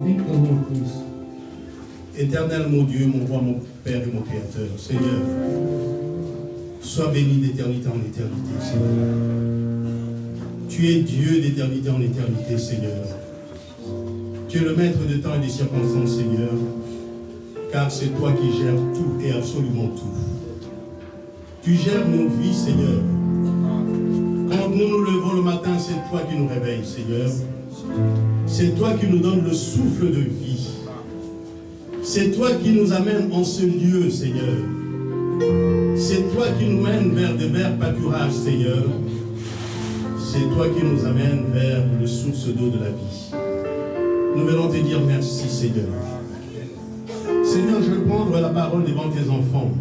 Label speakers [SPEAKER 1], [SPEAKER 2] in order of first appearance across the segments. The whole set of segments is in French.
[SPEAKER 1] Thank the Lord, please.
[SPEAKER 2] Éternel mon Dieu, mon roi, mon Père et mon Créateur, Seigneur, sois béni d'éternité en éternité, Seigneur. Tu es Dieu d'éternité en éternité, Seigneur. Tu es le maître de temps et des circonstances, Seigneur, car c'est toi qui gères tout et absolument tout. Tu gères nos vies, Seigneur. Quand nous nous levons le matin, c'est toi qui nous réveilles, Seigneur. C'est toi qui nous donnes le souffle de vie. C'est toi qui nous amène en ce lieu, Seigneur. C'est toi qui nous mène vers des verts pâturages, Seigneur. C'est toi qui nous amène vers le source d'eau de la vie. Nous venons te dire merci, Seigneur. Seigneur, je veux prendre la parole devant tes enfants,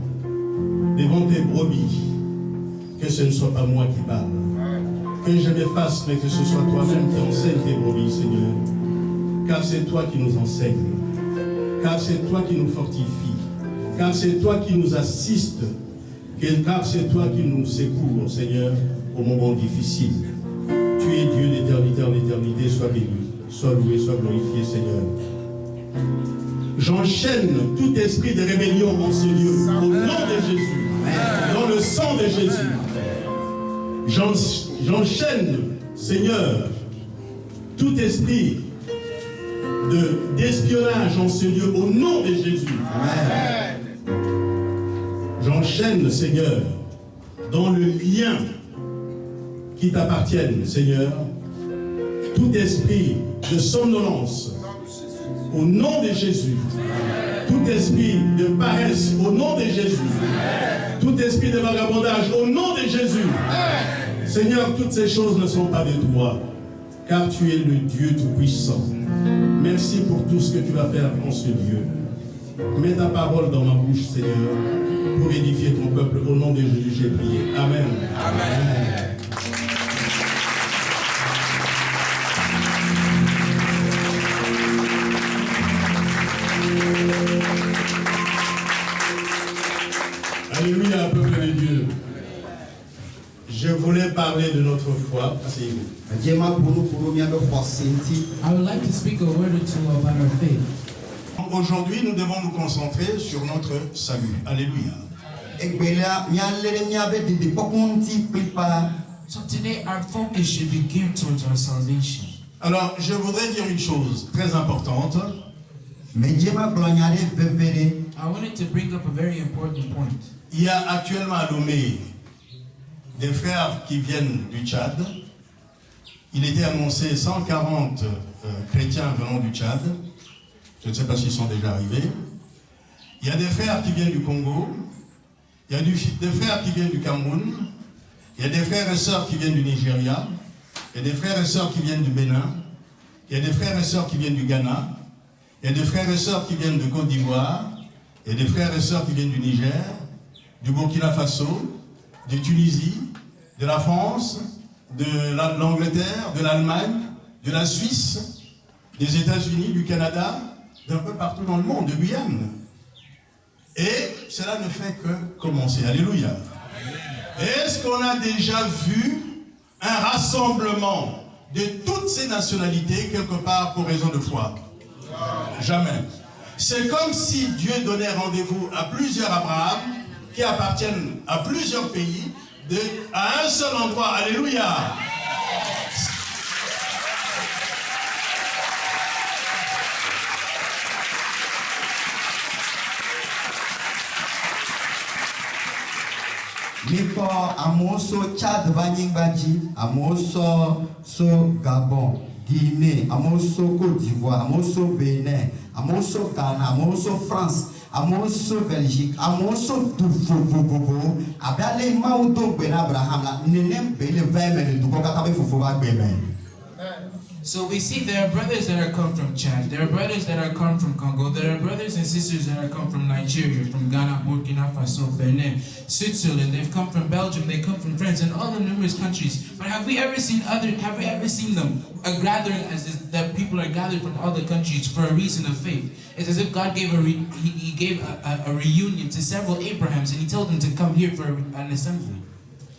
[SPEAKER 2] devant tes brebis. Que ce ne soit pas moi qui parle. Que je m'efface, mais que ce soit toi-même qui enseigne tes brebis, Seigneur. Car c'est toi qui nous enseigne. Car c'est toi qui nous fortifie. Car c'est toi qui nous assiste. Car c'est toi qui nous secours, Seigneur, au moment difficile. Tu es Dieu d'éternité en éternité. Sois béni, sois loué, sois glorifié, Seigneur. J'enchaîne tout esprit de rébellion en ce lieu, au nom de Jésus, dans le sang de Jésus. J'enchaîne, Seigneur, tout esprit d'espionnage en ce lieu, au nom de Jésus. Amen. J'enchaîne, Seigneur, dans le lien qui t'appartienne, Seigneur, tout esprit de somnolence, au nom de Jésus. Tout esprit de paresse, au nom de Jésus. Tout esprit de vagabondage, au nom de Jésus. Seigneur, toutes ces choses ne sont pas de toi, car tu es le Dieu Tout-Puissant. Merci pour tout ce que tu vas faire en ce lieu. Mets ta parole dans ma bouche, Seigneur, pour édifier ton peuple. Au nom de Jésus, j'ai prié. Amen. Amen. Alléluia, peuple de Dieu. Je voulais parler de notre foi. Asseyez-vous.
[SPEAKER 1] I would like to speak a word or two about our faith.
[SPEAKER 2] Aujourd'hui, nous devons nous concentrer sur notre salut. Alléluia.
[SPEAKER 1] So today our focus should be geared towards our salvation.
[SPEAKER 2] Alors, je voudrais dire une chose très importante.
[SPEAKER 1] I wanted to bring up a very important point.
[SPEAKER 2] Il y a actuellement à Lomé des frères qui viennent du Tchad. Il était annoncé 140 chrétiens venant du Tchad. Je ne sais pas s'ils sont déjà arrivés. Il y a des frères qui viennent du Congo. Il y a des frères qui viennent du Cameroun. Il y a des frères et sœurs qui viennent du Nigeria. Il y a des frères et sœurs qui viennent du Bénin. Il y a des frères et sœurs qui viennent du Ghana. Il y a des frères et sœurs qui viennent de Côte d'Ivoire. Il y a des frères et sœurs qui viennent du Niger, du Burkina Faso, de Tunisie, de la France, de l'Angleterre, de l'Allemagne, de la Suisse, des États-Unis, du Canada, d'un peu partout dans le monde, de Guyane. Et cela ne fait que commencer. Alléluia. Est-ce qu'on a déjà vu un rassemblement de toutes ces nationalités quelque part pour raison de foi? Jamais. C'est comme si Dieu donnait rendez-vous à plusieurs Abraham qui appartiennent à plusieurs pays, à un seul endroit. Alléluia.
[SPEAKER 3] Miko amoso Tchad Banyingbaji, amoso so Gabon, Guinée, amoso Côte d'Ivoire, amoso Bénin, amoso Ghana, amoso France, amoso Belgique, amoso Tufofofobo, abale mauto ben Abraham la nenem bele veme du kokatabe fofoba beme.
[SPEAKER 1] So we see there are brothers that are come from Chad, there are brothers that are come from Congo, there are brothers and sisters that are come from Nigeria, from Ghana, Burkina Faso, Benin, Switzerland, they've come from Belgium, they come from France, and all the numerous countries. But have we ever seen them a gathering as this, that people are gathered from all the countries for a reason of faith? It's as if God gave he gave a reunion to several Abrahams, and he told them to come here for an assembly.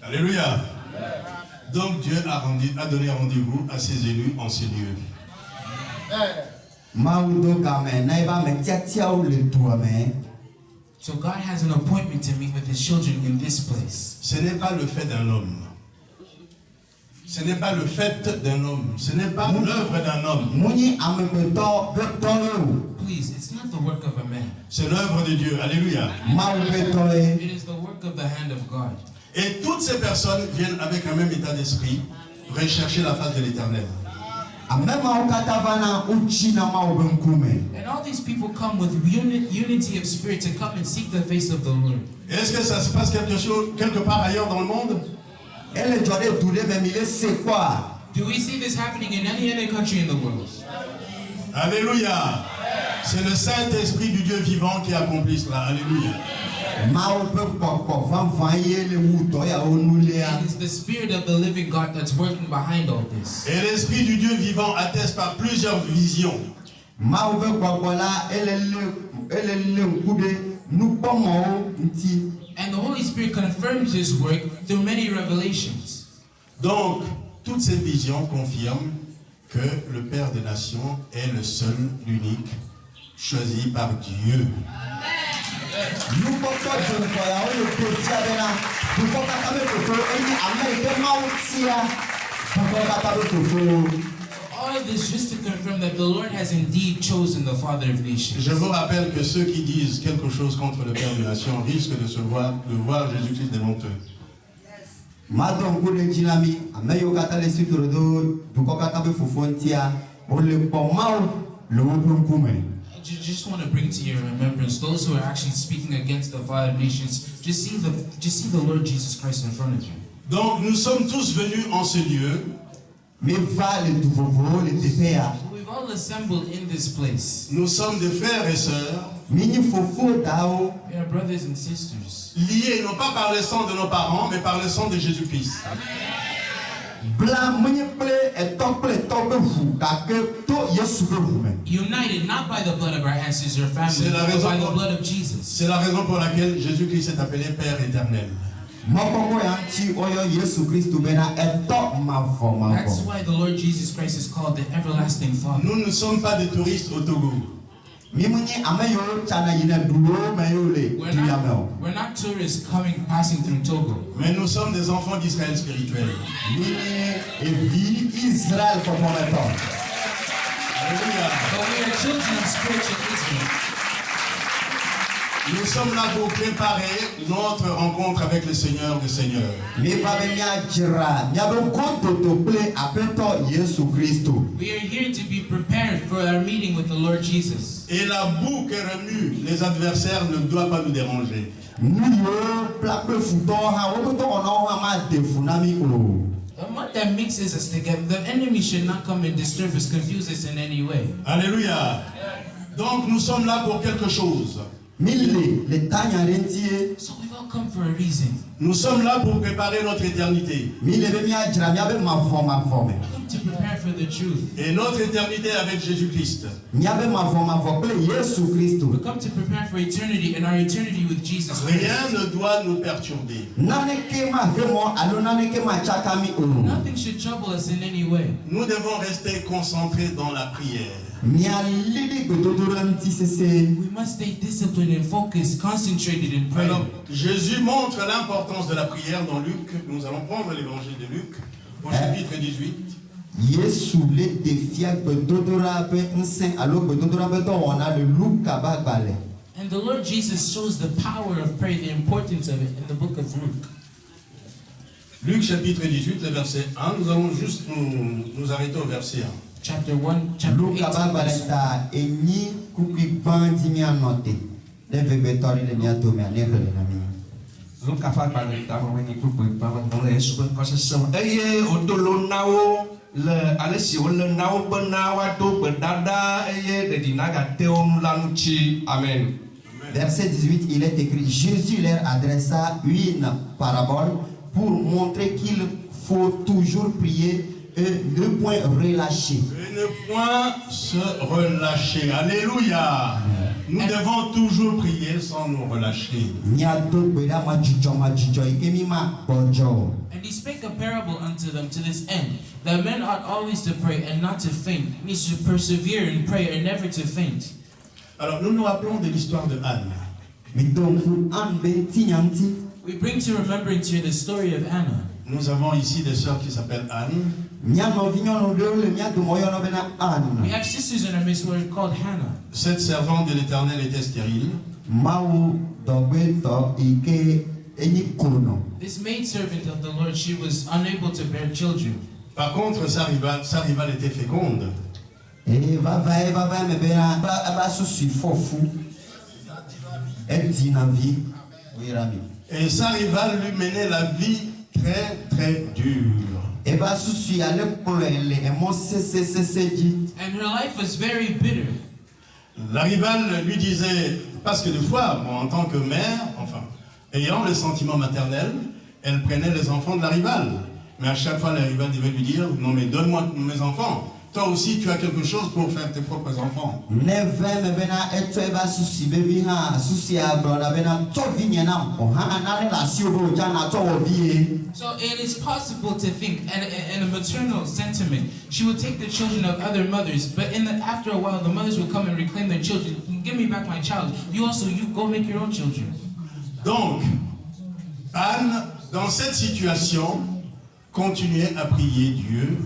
[SPEAKER 2] Alléluia. Donc Dieu a donné rendez-vous à ses élus en ces lieux.
[SPEAKER 3] Maudo game na iba me tiatia o le tuame.
[SPEAKER 1] So God has an appointment to meet with his children in this place.
[SPEAKER 2] Ce n'est pas le fait d'un homme. Ce n'est pas le fait d'un homme. Ce n'est pas l'œuvre d'un homme.
[SPEAKER 3] Muni amebeto betolo.
[SPEAKER 1] Please, it's not the work of a man.
[SPEAKER 2] C'est l'œuvre de Dieu. Alléluia.
[SPEAKER 3] Mau betoe.
[SPEAKER 1] It is the work of the hand of God.
[SPEAKER 2] Et toutes ces personnes viennent avec un même état d'esprit, rechercher la face de l'Éternel.
[SPEAKER 3] Amema ukatavana uchina mau benkume.
[SPEAKER 1] And all these people come with unity of spirit to come and seek the face of the Lord.
[SPEAKER 2] Est-ce que ça se passe quelque part ailleurs dans le monde?
[SPEAKER 3] Elle jode tourner même il c'est quoi?
[SPEAKER 1] Do we see this happening in any other country in the world?
[SPEAKER 2] Alléluia. C'est le Saint-Esprit du Dieu vivant qui accomplit cela. Alléluia.
[SPEAKER 1] It is the Spirit of the living God that's working behind all this.
[SPEAKER 2] Et l'Esprit du Dieu vivant atteste par plusieurs visions.
[SPEAKER 1] And the Holy Spirit confirms His work through many revelations.
[SPEAKER 2] Donc, toutes ces visions confirment que le Père des Nations est le seul, l'unique, choisi par Dieu.
[SPEAKER 1] All of this just to confirm that the Lord has indeed chosen the Father of nations.
[SPEAKER 2] Je vous rappelle que ceux qui disent quelque chose contre le Père des Nations risquent de voir Jésus-Christ devant eux.
[SPEAKER 3] Madame Goule Djinami, Ameyo Katale Sutorodo, Dukokatabe Fufontia, Ole Pomau, Le Wukume.
[SPEAKER 1] I just want to bring to your remembrance those who are actually speaking against the Father of nations. Just see the Lord Jesus Christ in front of you.
[SPEAKER 2] Donc nous sommes tous venus en ce lieu.
[SPEAKER 3] Mais va le Duvovo, le TPA.
[SPEAKER 1] So we've all assembled in this place.
[SPEAKER 2] Nous sommes des frères et sœurs.
[SPEAKER 3] Mini Fofo Dao.
[SPEAKER 1] We are brothers and sisters.
[SPEAKER 2] Liés non pas par le sang de nos parents, mais par le sang de Jésus-Christ.
[SPEAKER 1] United not by the blood of our ancestors or family, but by the blood of Jesus.
[SPEAKER 2] C'est la raison pour laquelle Jésus-Christ est appelé Père éternel.
[SPEAKER 1] That's why the Lord Jesus Christ is called the everlasting Father.
[SPEAKER 2] Nous ne sommes pas des touristes au Togo.
[SPEAKER 1] We're not tourists passing through Togo.
[SPEAKER 2] Mais nous sommes des enfants d'Israël spirituel. Alléluia.
[SPEAKER 1] But we are children of spiritual Israel.
[SPEAKER 2] Nous sommes là pour préparer notre rencontre avec le Seigneur des Seigneurs.
[SPEAKER 1] We are here to be prepared for our meeting with the Lord Jesus.
[SPEAKER 2] Et la boue que remuent les adversaires ne doit pas nous déranger.
[SPEAKER 1] The mud that mixes us together, the enemy should not come and disturb us, confuse us in any way.
[SPEAKER 2] Alléluia. Donc nous sommes là pour quelque chose.
[SPEAKER 1] So we've all come for a reason.
[SPEAKER 2] Nous sommes là pour préparer notre éternité.
[SPEAKER 1] We come to prepare for the truth.
[SPEAKER 2] Et notre éternité avec Jésus-Christ.
[SPEAKER 1] We come to prepare for eternity and our eternity with Jesus Christ.
[SPEAKER 2] Rien ne doit nous perturber.
[SPEAKER 1] Nothing should trouble us in any way.
[SPEAKER 2] Nous devons rester concentrés dans la prière.
[SPEAKER 1] We must stay disciplined and focused, concentrated in prayer.
[SPEAKER 2] Alors, Jésus montre l'importance de la prière dans Luc. Nous allons prendre l'évangile de Luc au chapitre 18.
[SPEAKER 1] And the Lord Jesus shows the power of prayer, the importance of it in the book of Luke.
[SPEAKER 2] Luc chapitre 18, le verset 1. Nous allons juste nous arrêter au verset 1.
[SPEAKER 1] Chapter 1, chapter 18.
[SPEAKER 2] Amen.
[SPEAKER 3] Verset 18, il est écrit, Jésus leur adressa une parabole pour montrer qu'il faut toujours prier et ne point relâcher.
[SPEAKER 2] Et ne point se relâcher. Alléluia. Nous devons toujours prier sans nous relâcher.
[SPEAKER 1] And he spake a parable unto them to this end, that men ought always to pray and not to faint, means to persevere in prayer and never to faint.
[SPEAKER 2] Alors nous nous rappelons de l'histoire de Anne.
[SPEAKER 1] We bring to remembrance here the story of Anna.
[SPEAKER 2] Nous avons ici des sœurs qui s'appellent Anne.
[SPEAKER 1] We have sisters in our midst who are called Hannah.
[SPEAKER 2] Cette servante de l'Éternel était stérile.
[SPEAKER 1] This maidservant of the Lord, she was unable to bear children.
[SPEAKER 2] Par contre, sa rivale était féconde. Et sa rivale lui menait la vie très très dure.
[SPEAKER 1] And her life was very bitter.
[SPEAKER 2] La rivale lui disait, parce que des fois, moi, en tant que mère, enfin, ayant le sentiment maternel, elle prenait les enfants de la rivale. Mais à chaque fois, la rivale devait lui dire, non mais donne-moi mes enfants. Toi aussi, tu as quelque chose pour faire tes propres enfants.
[SPEAKER 1] So it is possible to think, and in a maternal sentiment, she would take the children of other mothers, but after a while, the mothers would come and reclaim their children. Give me back my child. You go make your own children.
[SPEAKER 2] Donc, Anne, dans cette situation, continuait à prier Dieu,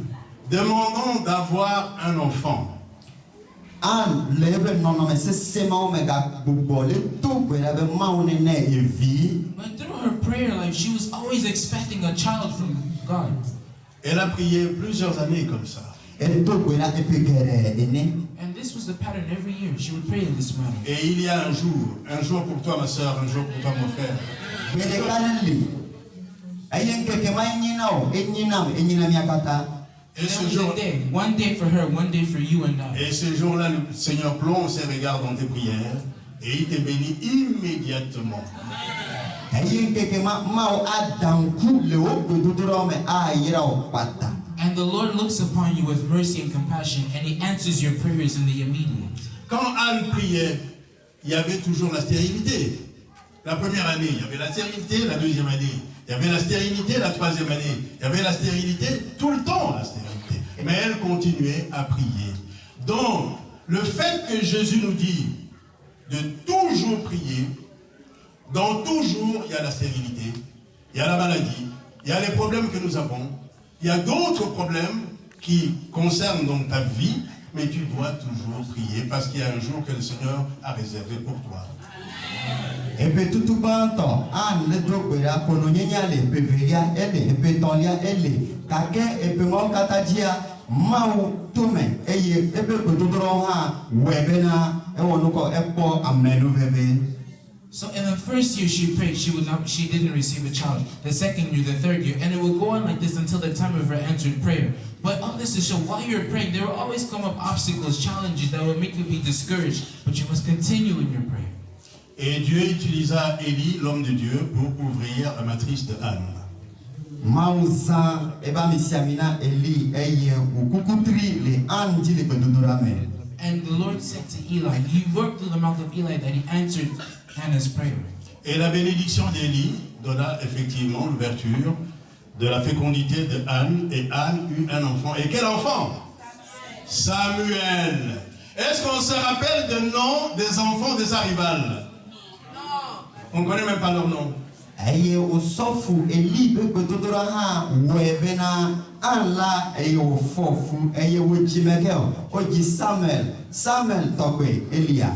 [SPEAKER 2] demandant d'avoir un enfant.
[SPEAKER 1] But through her prayer life, she was always expecting a child from God.
[SPEAKER 2] Elle a prié plusieurs années comme ça.
[SPEAKER 1] And this was the pattern every year. She would pray in this manner.
[SPEAKER 2] Et il y a un jour pour toi ma soeur, un jour pour toi mon frère. Et ce jour,
[SPEAKER 1] one day for her, one day for you and I.
[SPEAKER 2] Et ce jour-là, le Seigneur plonge ses regards dans tes prières et il te bénit immédiatement.
[SPEAKER 1] And the Lord looks upon you with mercy and compassion, and He answers your prayers in the immediate.
[SPEAKER 2] Quand Anne priait, il y avait toujours la stérilité. La première année, il y avait la stérilité, la deuxième année, il y avait la stérilité, la troisième année, il y avait la stérilité, tout le temps la stérilité. Mais elle continuait à prier. Donc, le fait que Jésus nous dit de toujours prier, dans toujours, il y a la stérilité, il y a la maladie, il y a les problèmes que nous avons, il y a d'autres problèmes qui concernent donc ta vie, mais tu dois toujours prier parce qu'il y a un jour que le Seigneur a réservé pour toi.
[SPEAKER 3] Et puis tout le temps, Anne le droguera pour nous gagner les péveria elle et puis tolia elle kake et puis mon katadia mau tume et puis que tout droit webena et on nous ko epo amenu veve.
[SPEAKER 1] So in the first year she prayed, she didn't receive a child. The second year, the third year, and it would go on like this until the time of her answered prayer. But all this to show, while you're praying, there will always come up obstacles, challenges that will make you be discouraged. But you must continue in your prayer.
[SPEAKER 2] Et Dieu utilisa Élie, l'homme de Dieu, pour ouvrir la matrice de Anne.
[SPEAKER 3] Mausa eba misiamina Eli eye ukukutri le anji le bedudurame.
[SPEAKER 1] And the Lord said to Eli, He worked through the mouth of Eli that He answered Hannah's prayer.
[SPEAKER 2] Et la bénédiction d'Élie donna effectivement l'ouverture de la fécondité de Anne, et Anne eut un enfant. Et quel enfant? Samuel. Est-ce qu'on se rappelle du nom des enfants de sa rivale? On ne connaît même pas leur nom.
[SPEAKER 3] Aye osofu Eli bedudura ha webena anla aye ofofu aye wojimeke oji Samuel tokwe Elia.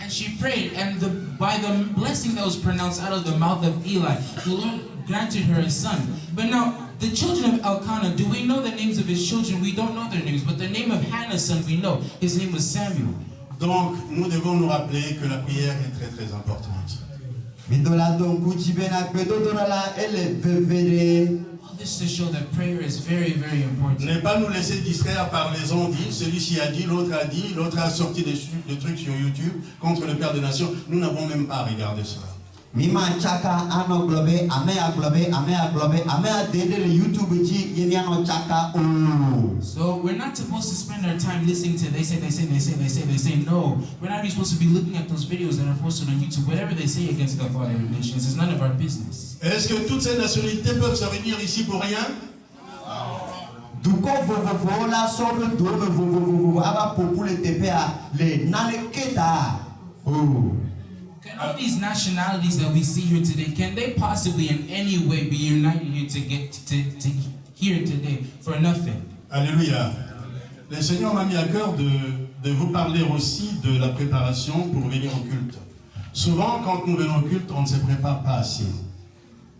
[SPEAKER 1] And she prayed, and by the blessing that was pronounced out of the mouth of Eli, the Lord granted her a son. But now, the children of Elkanah, do we know the names of his children? We don't know their names, but the name of Hannah's son we know. His name was Samuel.
[SPEAKER 2] Donc, nous devons nous rappeler que la prière est très très importante.
[SPEAKER 1] All this to show that prayer is very, very important.
[SPEAKER 2] Ne pas nous laisser distraire par les on-dit, celui-ci a dit, l'autre a sorti des trucs sur YouTube contre le Père des Nations. Nous n'avons même pas regardé cela.
[SPEAKER 3] Mima chaka ano globe ame a dede le YouTube ji yemi ano chaka oh.
[SPEAKER 1] So we're not supposed to spend our time listening to they say. No, we're not even supposed to be looking at those videos that are posted on YouTube. Whatever they say against the Father of nations is none of our business.
[SPEAKER 2] Est-ce que toutes ces nationalités peuvent se réunir ici pour rien?
[SPEAKER 3] Duko vovovo la sobe dome vovovo aba popule tepea le naleketa oh.
[SPEAKER 1] Can all these nationalities that we see here today, can they possibly in any way be united here to get to here today for nothing?
[SPEAKER 2] Alléluia. Le Seigneur m'a mis à cœur de vous parler aussi de la préparation pour venir au culte. Souvent, quand nous venons au culte, on ne se prépare pas assez.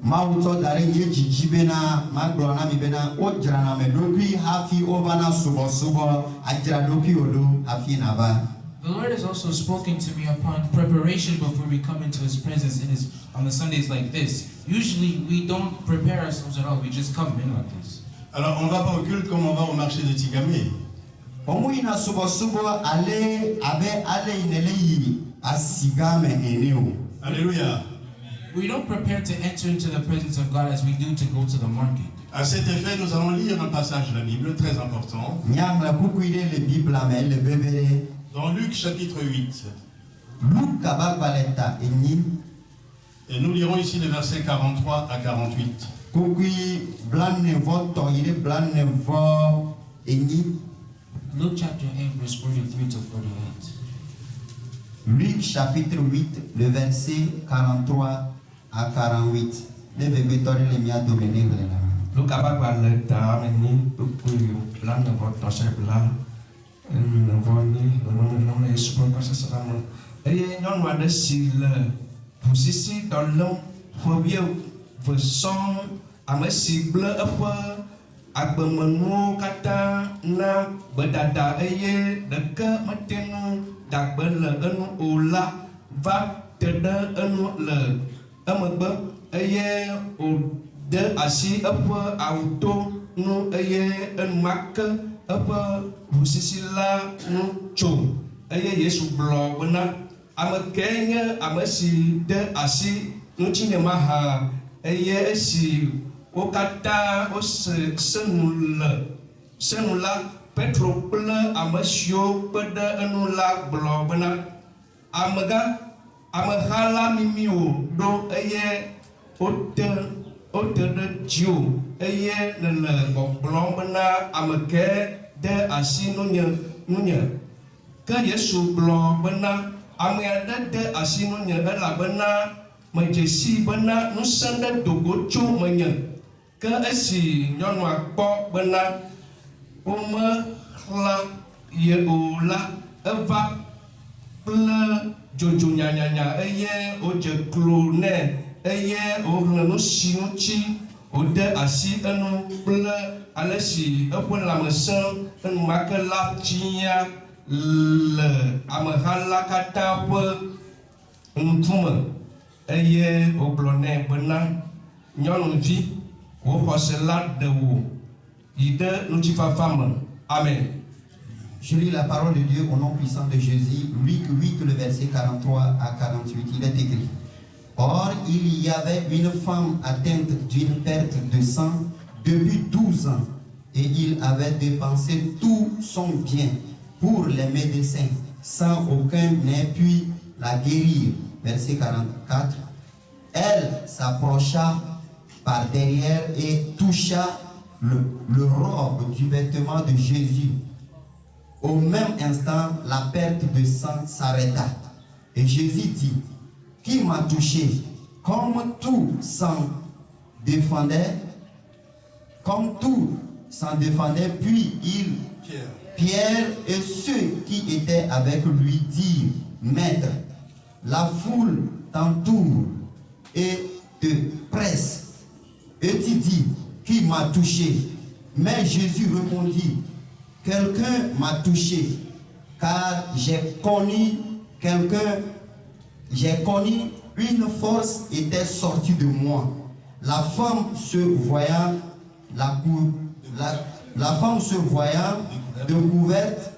[SPEAKER 3] Mauto dare ye jijibena maglona mi bena ojrana me dopi hafi ovana subo ajra dopi odo hafi naba.
[SPEAKER 1] The Lord has also spoken to me upon preparation before we come into His presence on the Sundays like this. Usually we don't prepare ourselves at all, we just come in like this.
[SPEAKER 2] Alors on ne va pas au culte comme on va au marché de Tigamé.
[SPEAKER 3] Omuina subo ale ineleyi asigame eneo.
[SPEAKER 2] Alléluia.
[SPEAKER 1] We don't prepare to enter into the presence of God as we do to go to the market.
[SPEAKER 2] À cet effet, nous allons lire un passage de la Bible très important. Dans Luc chapitre 8. Et nous lirons ici les versets 43 à 48.
[SPEAKER 1] Luke chapter 8, verse 43 to 48.
[SPEAKER 3] Luc chapitre 8, le verset 43 à 48.
[SPEAKER 4] Luka le ta meni tukui plan de votre chebla voni non les super pas ça mon et non ma de si le posisi dans l'homme faut bien son à me cible apa agbemenu kata na bedada eye deke metenu dak bele enu ula va tede enu le amebe eye o de asi apa auto nu eye en mak apa busisila nu cho eye Yesu blo bena amekenya amesi de asi nu cinemaha eye si okata os senula petro ple amesio pada enula blo bena amega amhala mimio do eye Ote de Dieu, eye le blond bena ameke de asi nunya. Que Yesu blond bena amede de asi nunya la bena majesi bena nusende dogocho menya. Que esi nyɔnu akpɔ bena wome xla ye o la eva kple dzodzo nyanyanya eye wodze klo nɛ. Eye o hlenu si ŋuti o de asi enu kple ale si eƒe lãmesẽ enumake la tia le ameha la katã ƒe ŋkume eye o gblɔ nɛ bena nyɔnuvi wò xɔse la ɖe wò yi ɖe ŋutifafa me. Amen.
[SPEAKER 3] Je lis la parole de Dieu au nom puissant de Jésus. Luc 8, le verset 43 à 48. Il est écrit. Or, il y avait une femme atteinte d'une perte de sang depuis 12 ans et il avait dépensé tout son bien pour les médecins sans aucun n'ait pu la guérir. Verset 44. Elle s'approcha par derrière et toucha le robe du vêtement de Jésus. Au même instant, la perte de sang s'arrêta. Et Jésus dit, qui m'a touché? Comme tout s'en défendait, puis Pierre et ceux qui étaient avec lui dirent, Maître, la foule t'entoure et te presse. Et tu dis, qui m'a touché? Mais Jésus répondit, quelqu'un m'a touché, car j'ai connu une force était sortie de moi. La femme se voyant découverte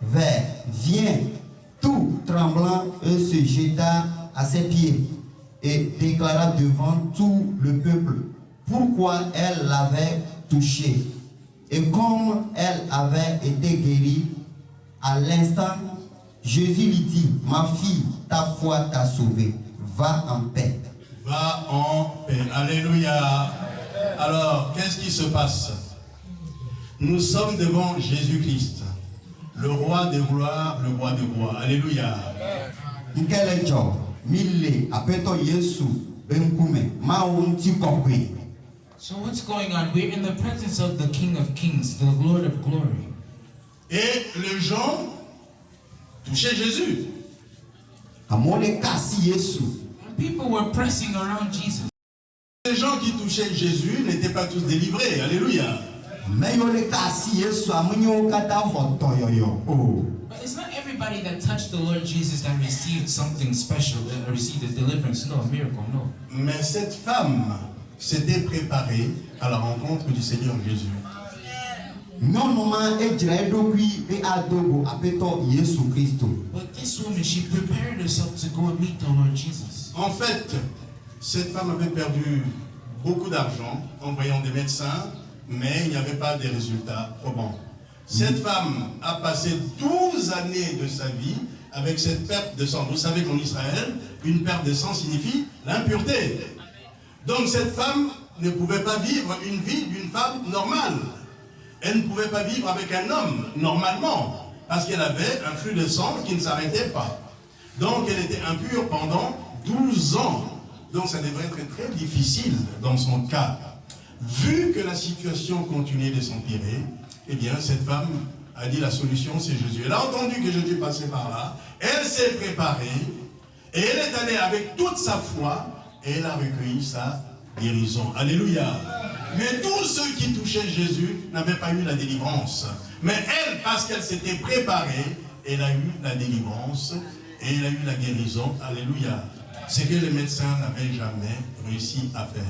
[SPEAKER 3] vient tout tremblant et se jeta à ses pieds. et déclara devant tout le peuple pourquoi elle l'avait touché. Et comme elle avait été guérie, à l'instant, Jésus lui dit, ma fille, ta foi t'a sauvée, va en paix.
[SPEAKER 2] Va en paix. Alléluia. Alors, qu'est-ce qui se passe? Nous sommes devant Jésus-Christ, le roi des gloires, le roi des rois. Alléluia.
[SPEAKER 1] So what's going on? We're in the presence of the King of Kings, the Lord of Glory.
[SPEAKER 2] Et les gens touchaient Jésus.
[SPEAKER 1] And people were pressing around Jesus.
[SPEAKER 2] Les gens qui touchaient Jésus n'étaient pas tous délivrés. Alléluia.
[SPEAKER 1] But it's not everybody that touched the Lord Jesus that received something special, that received a deliverance, no, a miracle, no.
[SPEAKER 2] Mais cette femme s'était préparée à la rencontre du Seigneur Jésus.
[SPEAKER 1] But this woman, she prepared herself to go and meet the Lord Jesus.
[SPEAKER 2] En fait, cette femme avait perdu beaucoup d'argent en voyant des médecins, mais il n'y avait pas de résultats probants. Cette femme a passé 12 années de sa vie avec cette perte de sang. Vous savez qu'en Israël, une perte de sang signifie l'impureté. Donc cette femme ne pouvait pas vivre une vie d'une femme normale. Elle ne pouvait pas vivre avec un homme normalement, parce qu'elle avait un flux de sang qui ne s'arrêtait pas. Donc elle était impure pendant 12 ans. Donc ça devrait être très difficile dans son cas. Vu que la situation continuait de s'empirer, eh bien cette femme a dit la solution c'est Jésus. Elle a entendu que Jésus passait par là, elle s'est préparée, et elle est allée avec toute sa foi, et elle a recueilli sa guérison. Alléluia. Mais tous ceux qui touchaient Jésus n'avaient pas eu la délivrance. Mais elle, parce qu'elle s'était préparée, elle a eu la délivrance, et elle a eu la guérison. Alléluia. Ce que les médecins n'avaient jamais réussi à faire.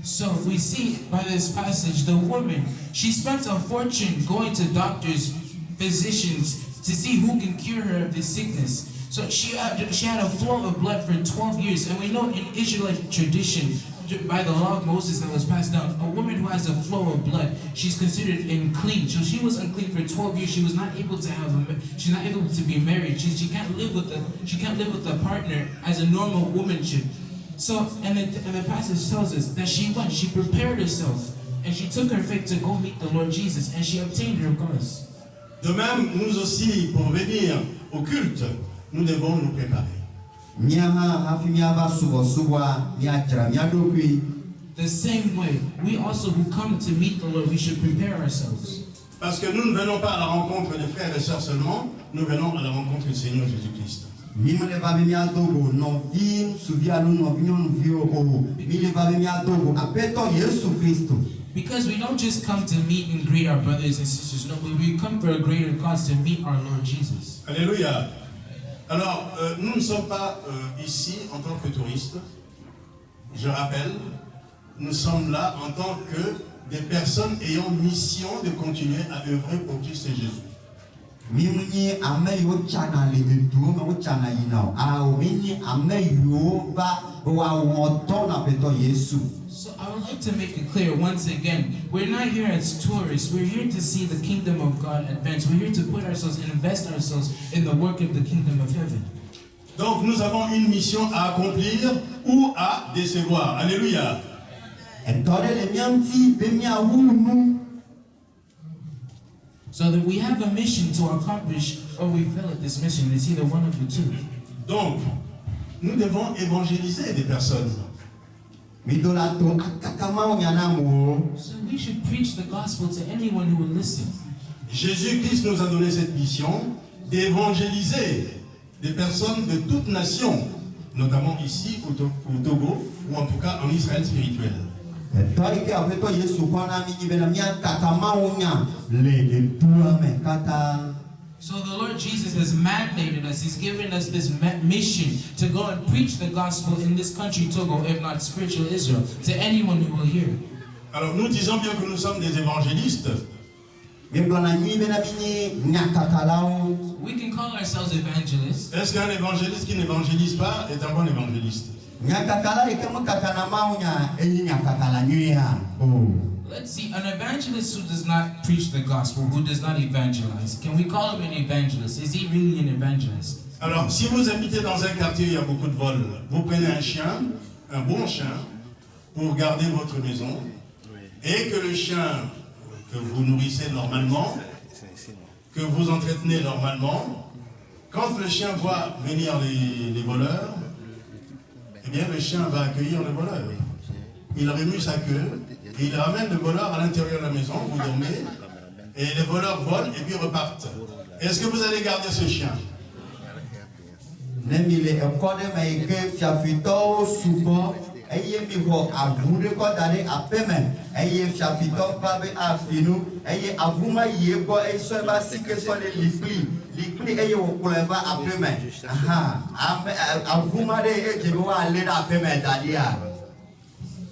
[SPEAKER 1] So we see by this passage, the woman, she spent a fortune going to doctors, physicians, to see who can cure her of this sickness. So she had a flow of blood for 12 years. And we know in Israelite tradition, by the law of Moses that was passed down, a woman who has a flow of blood, she's considered unclean. So she was unclean for 12 years. She was not able to she's not able to be married. She can't live with a partner as a normal woman should. So, and the passage tells us that she prepared herself, and she took her faith to go meet the Lord Jesus, and she obtained her cause.
[SPEAKER 2] De même, nous aussi, pour venir au culte, nous devons nous préparer.
[SPEAKER 1] The same way, we also who come to meet the Lord, we should prepare ourselves.
[SPEAKER 2] Parce que nous ne venons pas à la rencontre des frères et sœurs seulement, nous venons à la rencontre du Seigneur Jésus-Christ.
[SPEAKER 1] Because we don't just come to meet and greet our brothers and sisters, no, but we come for a greater cause to meet our Lord Jesus.
[SPEAKER 2] Alléluia. Alors, nous ne sommes pas ici en tant que touristes. Je rappelle, nous sommes là en tant que des personnes ayant mission de continuer à œuvrer pour Christ et Jésus.
[SPEAKER 1] So I would like to make it clear once again, we're not here as tourists, we're here to see the kingdom of God advance. We're here to put ourselves and invest ourselves in the work of the kingdom of heaven.
[SPEAKER 2] Donc nous avons une mission à accomplir ou à décevoir. Alléluia.
[SPEAKER 1] So that we have a mission to accomplish, or we fail at this mission. It's either one of the two.
[SPEAKER 2] Donc, nous devons évangéliser des personnes.
[SPEAKER 1] So we should preach the gospel to anyone who will listen.
[SPEAKER 2] Jésus-Christ nous a donné cette mission d'évangéliser des personnes de toutes nations, notamment ici au Togo, ou en tout cas en Israël spirituel.
[SPEAKER 3] Toi qui a fait toi Yesu kona mi ibena mia kakama unya le dua me kata.
[SPEAKER 1] So the Lord Jesus has mandated us, He's given us this mission to go and preach the gospel in this country, Togo, if not spiritual Israel, to anyone who will hear.
[SPEAKER 2] Alors nous disons bien que nous sommes des évangélistes.
[SPEAKER 1] We can call ourselves evangelists.
[SPEAKER 2] Est-ce qu'un évangéliste qui n'évangélise pas est un bon évangéliste?
[SPEAKER 1] Let's see, an evangelist who does not preach the gospel, who does not evangelize, can we call him an evangelist? Is he really an evangelist?
[SPEAKER 2] Alors, si vous habitez dans un quartier où il y a beaucoup de vols, vous prenez un chien, un bon chien, pour garder votre maison, et que le chien que vous nourrissez normalement, que vous entretenez normalement, quand le chien voit venir les voleurs, eh bien le chien va accueillir le voleur. Il remue sa queue, et il ramène le voleur à l'intérieur de la maison, vous dormez, et les voleurs volent et puis repartent. Est-ce que vous allez garder ce chien?
[SPEAKER 3] Eye mi ho avude ko dare apeme eye fiafito ba be afinu eye avuma ye ko e so ba sike so le likli eye wo kuleva apeme aha avuma de e ke wa le apeme dadia.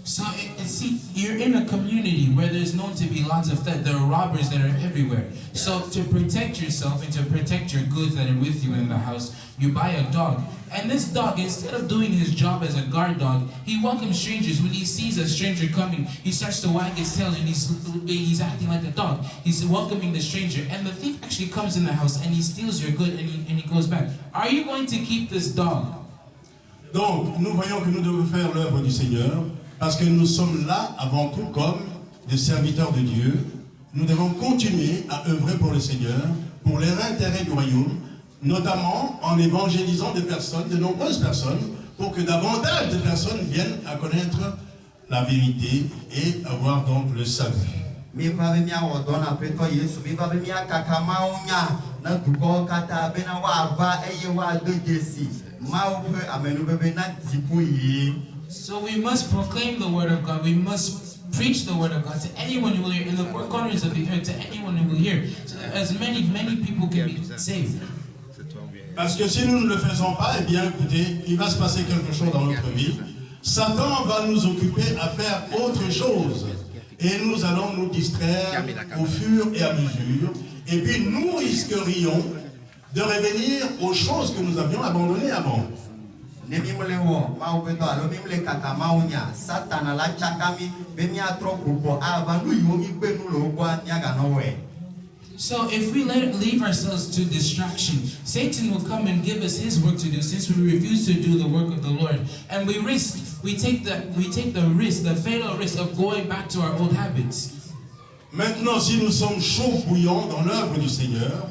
[SPEAKER 1] So, see, you're in a community where there's known to be lots of theft. There are robbers that are everywhere. So, to protect yourself and to protect your goods that are with you in the house, you buy a dog. And this dog, instead of doing his job as a guard dog, he welcomes strangers. When he sees a stranger coming, he starts to wag his tail and he's acting like a dog. He's welcoming the stranger. And the thief actually comes in the house and he steals your good and he goes back. Are you going to keep this dog?
[SPEAKER 2] Donc, nous voyons que nous devons faire l'œuvre du Seigneur. Parce que nous sommes là avant tout comme des serviteurs de Dieu. Nous devons continuer à œuvrer pour le Seigneur, pour les intérêts du royaume, notamment en évangélisant des personnes, de nombreuses personnes, pour que davantage de personnes viennent à connaître la vérité et avoir donc le salut.
[SPEAKER 1] So we must proclaim the word of God. We must preach the word of God to anyone who will hear, in the four corners of the earth, to anyone who will hear, so that as many people can be saved.
[SPEAKER 2] Parce que si nous ne le faisons pas, eh bien écoutez, il va se passer quelque chose dans notre vie. Satan va nous occuper à faire autre chose. Et nous allons nous distraire au fur et à mesure. Et puis nous risquerions de revenir aux choses que nous avions abandonnées avant.
[SPEAKER 1] So if we leave ourselves to distraction, Satan will come and give us his work to do, since we refuse to do the work of the Lord. And we take the fatal risk of going back to our old habits.
[SPEAKER 2] Maintenant, si nous sommes chauds bouillants dans l'œuvre du Seigneur,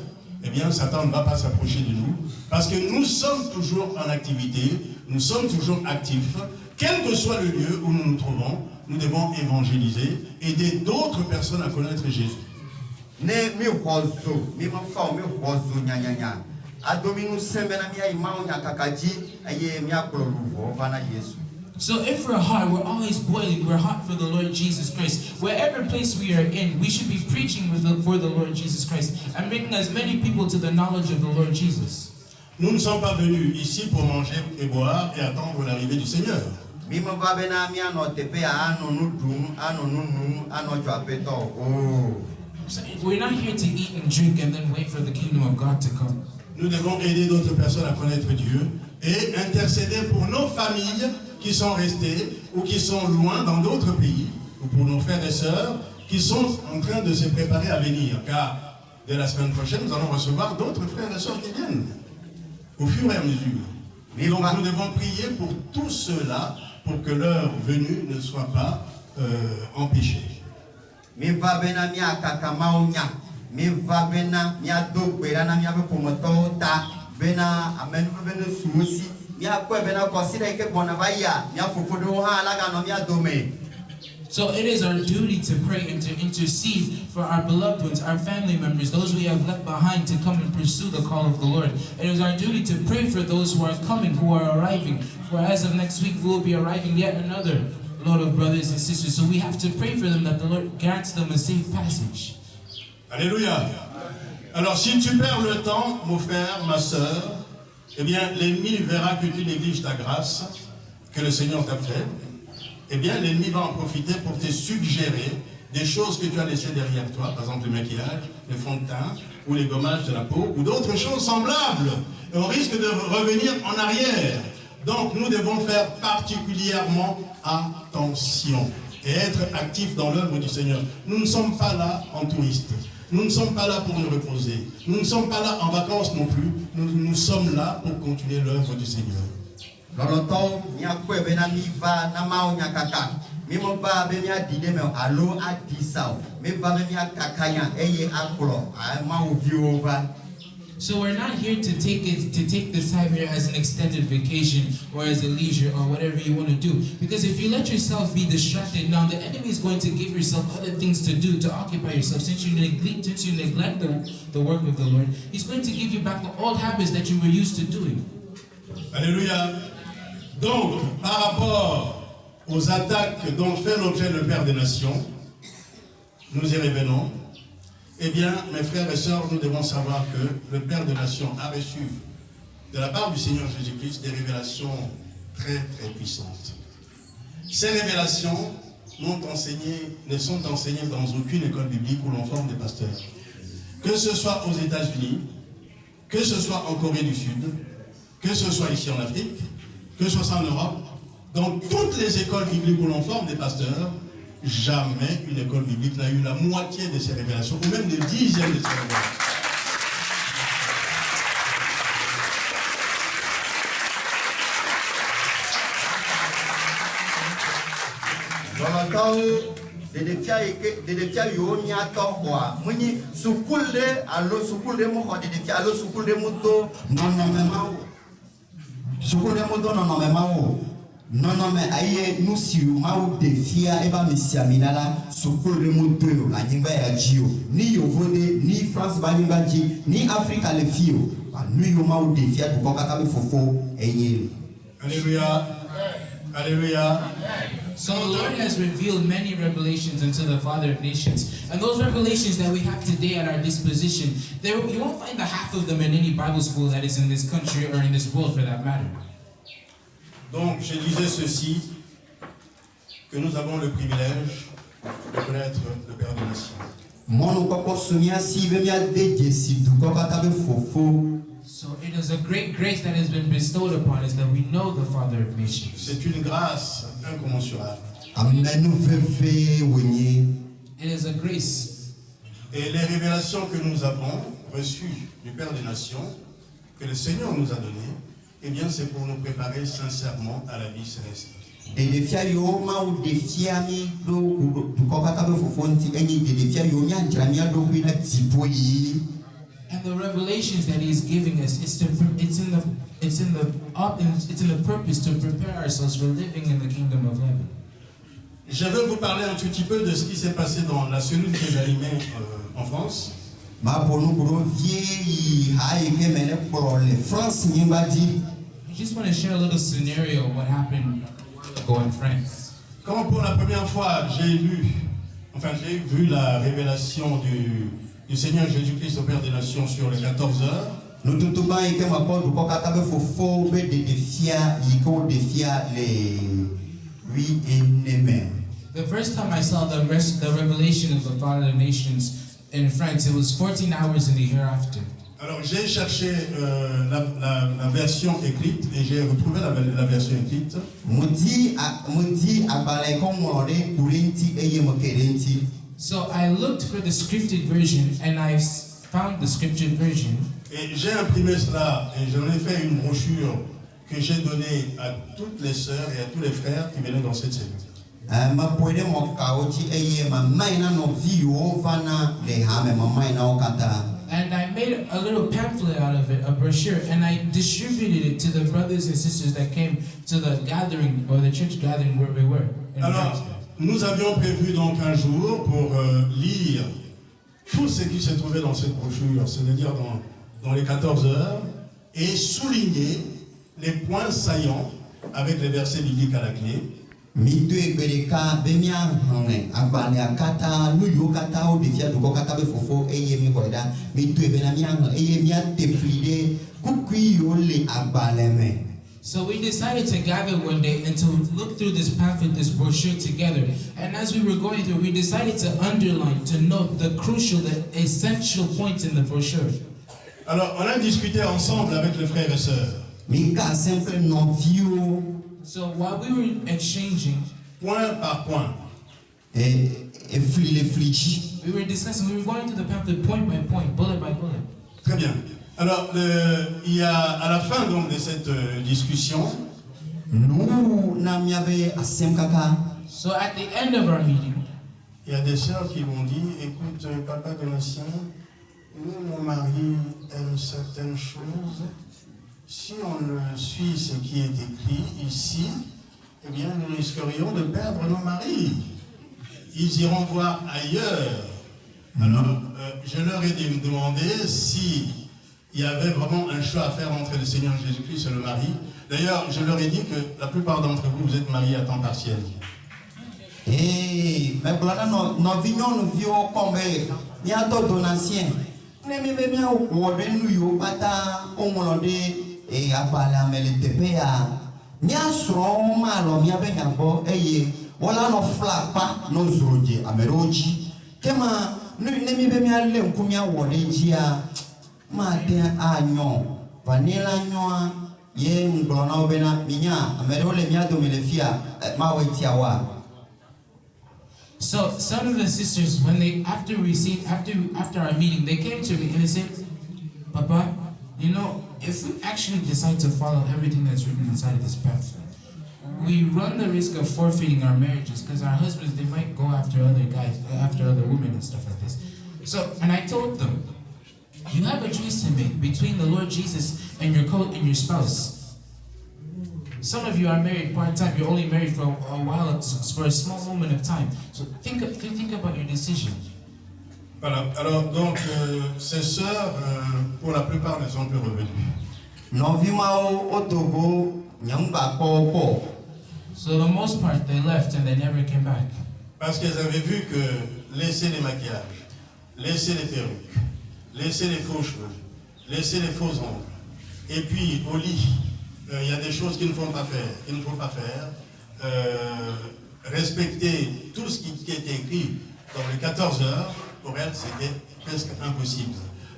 [SPEAKER 2] eh bien, Satan ne va pas s'approcher de nous, parce que nous sommes toujours en activité, nous sommes toujours actifs. Quel que soit le lieu où nous nous trouvons, nous devons évangéliser, aider d'autres personnes à connaître Jésus.
[SPEAKER 1] So if we're hot, we're always boiling, we're hot for the Lord Jesus Christ. Wherever place we are in, we should be preaching for the Lord Jesus Christ and bringing as many people to the knowledge of the Lord Jesus.
[SPEAKER 2] Nous ne sommes pas venus ici pour manger et boire et attendre l'arrivée du Seigneur.
[SPEAKER 1] So we're not here to eat and drink and then wait for the kingdom of God to come.
[SPEAKER 2] Nous devons aider d'autres personnes à connaître Dieu et intercéder pour nos familles qui sont restées ou qui sont loin dans d'autres pays, ou pour nos frères et sœurs qui sont en train de se préparer à venir. Car dès la semaine prochaine, nous allons recevoir d'autres frères et sœurs qui viennent au fur et à mesure. Et donc nous devons prier pour tous ceux-là, pour que leur venue ne soit pas empêchée.
[SPEAKER 3] Mi va bena mi akakamaunya, mi va bena mi ado kwera mi abe pomoto ta bena amen bena suosi mi akwa bena kosira ike bona baya mi afofodo ha alaga no mi adome.
[SPEAKER 1] So it is our duty to pray and to intercede for our beloved ones, our family members, those we have left behind, to come and pursue the call of the Lord. It is our duty to pray for those who are coming, who are arriving. For as of next week, we will be arriving yet another lot of brothers and sisters. So we have to pray for them that the Lord grants them a safe passage.
[SPEAKER 2] Alléluia. Alors si tu perds le temps, mon frère, ma soeur, eh bien l'ennemi verra que tu négliges ta grâce, que le Seigneur t'a fait. Eh bien l'ennemi va en profiter pour te suggérer des choses que tu as laissées derrière toi, par exemple le maquillage, le fond de teint, ou les gommages de la peau, ou d'autres choses semblables. Et on risque de revenir en arrière. Donc nous devons faire particulièrement attention et être actifs dans l'œuvre du Seigneur. Nous ne sommes pas là en touristes. Nous ne sommes pas là pour nous reposer. Nous ne sommes pas là en vacances non plus. Nous sommes là pour continuer l'œuvre du Seigneur.
[SPEAKER 1] So we're not here to take this time here as an extended vacation or as a leisure or whatever you want to do. Because if you let yourself be distracted now, the enemy is going to give yourself other things to do to occupy yourself. Since you neglect the work of the Lord, He's going to give you back the old habits that you were used to doing.
[SPEAKER 2] Alléluia. Donc, par rapport aux attaques dont fait l'objet le Père des Nations, nous y revenons. Eh bien, mes frères et sœurs, nous devons savoir que le Père des Nations a reçu de la part du Seigneur Jésus-Christ des révélations très très puissantes. Ces révélations ne sont enseignées dans aucune école biblique où l'on forme des pasteurs. Que ce soit aux États-Unis, que ce soit en Corée du Sud, que ce soit ici en Afrique, que ce soit en Europe, dans toutes les écoles bibliques où l'on forme des pasteurs, jamais une école biblique n'a eu la moitié de ces révélations, ou même des dixièmes de ces révélations.
[SPEAKER 3] Non, mais aïe, nous si maou défia eba misiamina la sukul remonte la nyimba ya jio ni yovode ni France banyimba ji ni Africa le fio nous yo maou défia du kokaka be fofo eyel.
[SPEAKER 2] Alléluia. Alléluia.
[SPEAKER 1] So the Lord has revealed many revelations unto the Father of nations. And those revelations that we have today at our disposition, you won't find the half of them in any Bible school that is in this country or in this world for that matter.
[SPEAKER 2] Donc, je disais ceci, que nous avons le privilège de connaître le Père des Nations.
[SPEAKER 1] So it is a great grace that has been bestowed upon us that we know the Father of nations.
[SPEAKER 2] C'est une grâce incommensurable.
[SPEAKER 1] It is a grace.
[SPEAKER 2] Et les révélations que nous avons reçues du Père des Nations, que le Seigneur nous a données, eh bien, c'est pour nous préparer sincèrement à la vie céleste.
[SPEAKER 1] And the revelations that He is giving us, it's in the purpose to prepare ourselves for living in the kingdom of heaven.
[SPEAKER 2] Je veux vous parler un tout petit peu de ce qui s'est passé dans la cellule que j'animais en France.
[SPEAKER 1] I just want to share a little scenario of what happened in France.
[SPEAKER 2] Quand pour la première fois j'ai vu la révélation du Seigneur Jésus-Christ au Père des Nations sur les 14 heures,
[SPEAKER 1] the first time I saw the revelation of the Father of the Nations in France, it was 14 hours in the hereafter.
[SPEAKER 2] Alors j'ai cherché la version écrite et j'ai retrouvé la version écrite.
[SPEAKER 1] So I looked for the scripted version and I found the scripted version.
[SPEAKER 2] Et j'ai imprimé cela et j'en ai fait une brochure que j'ai donnée à toutes les sœurs et à tous les frères qui venaient dans cette cellule.
[SPEAKER 1] And I made a little pamphlet out of it, a brochure, and I distributed it to the brothers and sisters that came to the gathering or the church gathering where we were.
[SPEAKER 2] Alors, nous avions prévu donc un jour pour lire tout ce qui se trouvait dans cette brochure, c'est-à-dire dans les 14 heures, et souligner les points saillants avec les versets bibliques à la clé.
[SPEAKER 3] Mito ebereka bemia hone agbale akata nuyo kata o defia duko kata be fofo eye mi hoida mito ebena mia eye mia teflide kukui yo le agbale me.
[SPEAKER 1] So we decided to gather one day and to look through this pamphlet, this brochure together. And as we were going through, we decided to underline, to note the crucial, the essential points in the brochure.
[SPEAKER 2] Alors, on a discuté ensemble avec les frères et sœurs.
[SPEAKER 3] Mika simple non view
[SPEAKER 1] So while we were exchanging,
[SPEAKER 2] Point par point.
[SPEAKER 3] e fliji.
[SPEAKER 1] we were discussing, we were going through the pamphlet point by point, bullet by bullet.
[SPEAKER 2] Très bien. Alors, il y a à la fin donc de cette discussion,
[SPEAKER 3] Nu na miabe asem kaka.
[SPEAKER 1] So at the end of our meeting,
[SPEAKER 2] il y a des sœurs qui m'ont dit, écoute, papa Donatien, nous, mon mari aime certaines choses. Si on suit ce qui est écrit ici, eh bien, nous risquerions de perdre nos maris. Ils iront voir ailleurs. Alors, je leur ai demandé si il y avait vraiment un choix à faire entre le Seigneur Jésus-Christ et le mari. D'ailleurs, je leur ai dit que la plupart d'entre vous, vous êtes mariés à temps partiel.
[SPEAKER 3] Eh, mais voilà no vignon no vio kombe. Mia to Donatien. Ne mi be mia wo de nu yo pata omolode e agbale amele tepea. Mia sro ma lo mia be nyabo eye wala no flapa no zoje ameroji. Kema nu ne mi be mia le nku mia wo de jia. Ma de anyo vanilla nyoa ye nglona obena minya amero le mia do melefia ma wetia wa.
[SPEAKER 1] so some of the sisters, when they after our meeting, they came to me and they said, Papa, you know, if we actually decide to follow everything that's written inside of this pamphlet, we run the risk of forfeiting our marriages because our husbands, they might go after other guys, after other women and stuff like this. So, and I told them, you have a choice to make between the Lord Jesus and your spouse. Some of you are married part-time. You're only married for a while, for a small moment of time. So think about your decision.
[SPEAKER 2] Voilà. Alors, donc, ces sœurs, pour la plupart, ne sont plus revenues.
[SPEAKER 3] No vimao otogo nyamba popo.
[SPEAKER 1] So the most part, they left and they never came back.
[SPEAKER 2] Parce qu'elles avaient vu que laisser les maquillages, laisser les perruques, laisser les faux cheveux, laisser les faux ongles, et puis au lit, il y a des choses qu'il ne faut pas faire, respecter tout ce qui était écrit dans les 14 heures, pour elles, c'était presque impossible.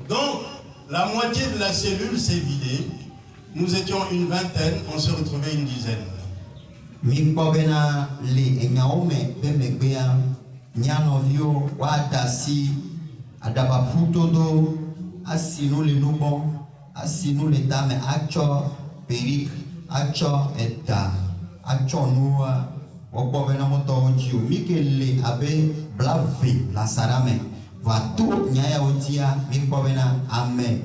[SPEAKER 2] Donc, la moitié de la cellule s'est vidée. Nous étions une vingtaine, on se retrouvait une dizaine.
[SPEAKER 3] Minkobena le enyaome bemegbea nyanovio wadasi adaba putodo asinu le nubo asinu le dame acho perik acho eta acho nua okobena moto jio mikele abe blave la sarame vatu nyaya otia minkobena ame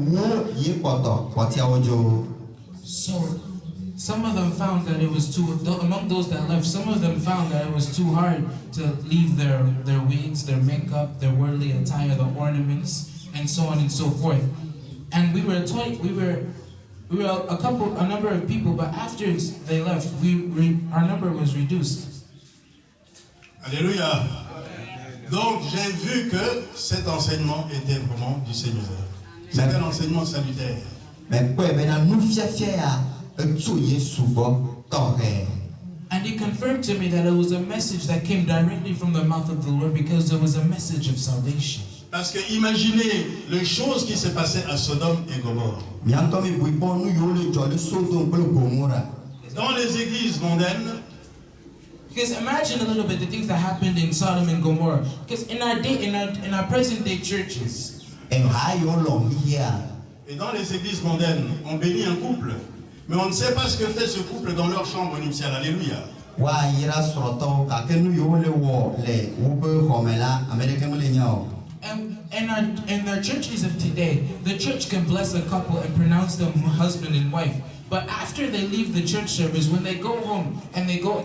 [SPEAKER 3] wo ye koto kotia ojo.
[SPEAKER 1] So some of them found that it was among those that left, some of them found that it was too hard to leave their wigs, their makeup, their worldly attire, the ornaments, and so on and so forth. And we were a number of people, but after they left, our number was reduced.
[SPEAKER 2] Alléluia. Donc j'ai vu que cet enseignement était vraiment du Seigneur. C'était un enseignement salutaire.
[SPEAKER 3] Mais quoi, nous fier. And
[SPEAKER 1] he confirmed to me that it was a message that came directly from the mouth of the Lord because it was a message of salvation.
[SPEAKER 2] Parce que imaginez les choses qui se passaient à Sodome et Gomorrhe. Dans les églises mondaines,
[SPEAKER 1] because imagine a little bit the things that happened in Sodom and Gomorrah. Because in our present day churches,
[SPEAKER 2] et dans les églises mondaines, on bénit un couple. Mais on ne sait pas ce que fait ce couple dans leur chambre nuptiale. Alléluia.
[SPEAKER 1] And in their churches of today, the church can bless a couple and pronounce them husband and wife. But after they leave the church service, when they go home and they go